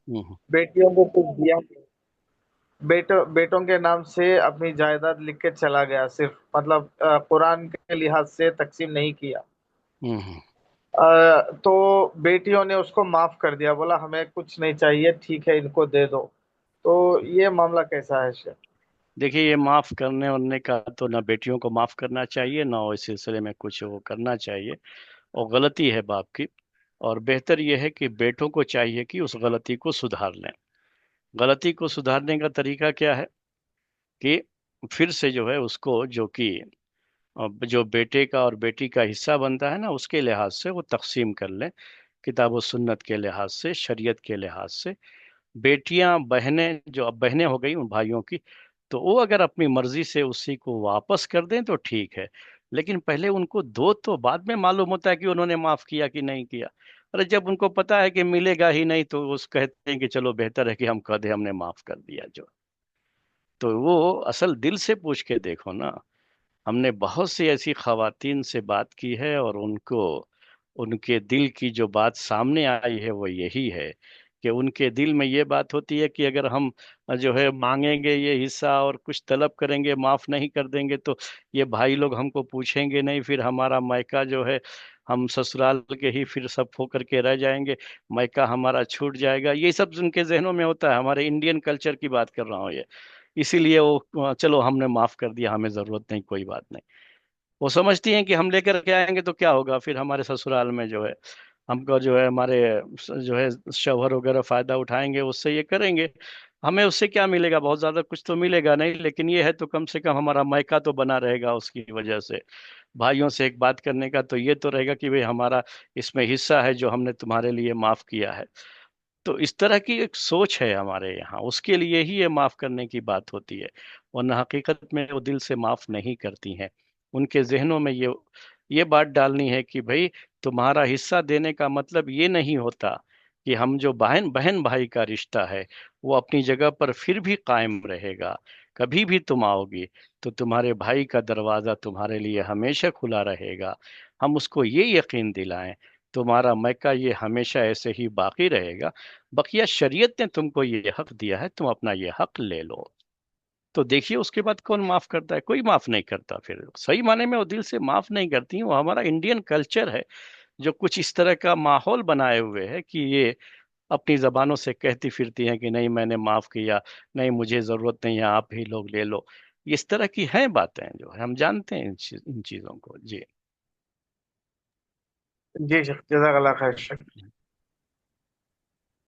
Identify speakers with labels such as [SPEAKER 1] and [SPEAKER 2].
[SPEAKER 1] हम्म।
[SPEAKER 2] बेटियों को कुछ दिया नहीं। बेटों के नाम से अपनी जायदाद लिख के चला गया, सिर्फ मतलब कुरान के लिहाज से तकसीम नहीं किया।
[SPEAKER 1] हम्म।
[SPEAKER 2] तो बेटियों ने उसको माफ कर दिया, बोला हमें कुछ नहीं चाहिए, ठीक है इनको दे दो। तो ये मामला कैसा है शेख?
[SPEAKER 1] देखिए, ये माफ करने वरने का तो ना बेटियों को माफ करना चाहिए, ना इस सिलसिले में कुछ वो करना चाहिए। और गलती है बाप की। और बेहतर यह है कि बेटों को चाहिए कि उस गलती को सुधार लें। गलती को सुधारने का तरीका क्या है कि फिर से जो है उसको, जो कि जो बेटे का और बेटी का हिस्सा बनता है ना, उसके लिहाज से वो तकसीम कर लें। किताब और सुन्नत के लिहाज से, शरीयत के लिहाज से। बेटियां बहनें, जो अब बहनें हो गई उन भाइयों की, तो वो अगर अपनी मर्जी से उसी को वापस कर दें तो ठीक है। लेकिन पहले उनको दो, तो बाद में मालूम होता है कि उन्होंने माफ किया कि नहीं किया। अरे जब उनको पता है कि मिलेगा ही नहीं, तो उस कहते हैं कि चलो बेहतर है कि हम कह दें हमने माफ कर दिया जो। तो वो असल दिल से पूछ के देखो ना। हमने बहुत सी ऐसी खवातीन से बात की है, और उनको, उनके दिल की जो बात सामने आई है वो यही है कि उनके दिल में ये बात होती है कि अगर हम जो है मांगेंगे ये हिस्सा और कुछ तलब करेंगे, माफ नहीं कर देंगे, तो ये भाई लोग हमको पूछेंगे नहीं, फिर हमारा मायका जो है, हम ससुराल के ही फिर सब होकर के रह जाएंगे, मायका हमारा छूट जाएगा। ये सब उनके जहनों में होता है। हमारे इंडियन कल्चर की बात कर रहा हूँ ये। इसीलिए वो चलो हमने माफ कर दिया, हमें जरूरत नहीं, कोई बात नहीं। वो समझती हैं कि हम लेकर के आएंगे तो क्या होगा, फिर हमारे ससुराल में जो है हमको जो है हमारे जो है शौहर वगैरह फायदा उठाएंगे, उससे ये करेंगे। हमें उससे क्या मिलेगा, बहुत ज्यादा कुछ तो मिलेगा नहीं, लेकिन ये है तो कम से कम हमारा मायका तो बना रहेगा उसकी वजह से। भाइयों से एक बात करने का तो ये तो रहेगा कि भाई हमारा इसमें हिस्सा है जो हमने तुम्हारे लिए माफ किया है। तो इस तरह की एक सोच है हमारे यहाँ, उसके लिए ही ये माफ करने की बात होती है। वरना हकीकत में वो दिल से माफ नहीं करती हैं। उनके जहनों में ये बात डालनी है कि भाई तुम्हारा हिस्सा देने का मतलब ये नहीं होता कि हम जो बहन बहन भाई का रिश्ता है वो अपनी जगह पर फिर भी कायम रहेगा। कभी भी तुम आओगी तो तुम्हारे भाई का दरवाजा तुम्हारे लिए हमेशा खुला रहेगा। हम उसको ये यकीन दिलाएं, तुम्हारा मक्का ये हमेशा ऐसे ही बाकी रहेगा। बकिया शरीयत ने तुमको ये हक दिया है, तुम अपना ये हक ले लो। तो देखिए उसके बाद कौन माफ करता है? कोई माफ नहीं करता। फिर सही माने में वो दिल से माफ नहीं करती। वो हमारा इंडियन कल्चर है जो कुछ इस तरह का माहौल बनाए हुए है कि ये अपनी जबानों से कहती फिरती हैं कि नहीं मैंने माफ किया, नहीं मुझे जरूरत नहीं है, आप ही लोग ले लो। इस तरह की हैं बातें जो है, हम जानते हैं इन चीजों को। जी।
[SPEAKER 2] जी शेख, जज़ाकल्लाह खैर शेख।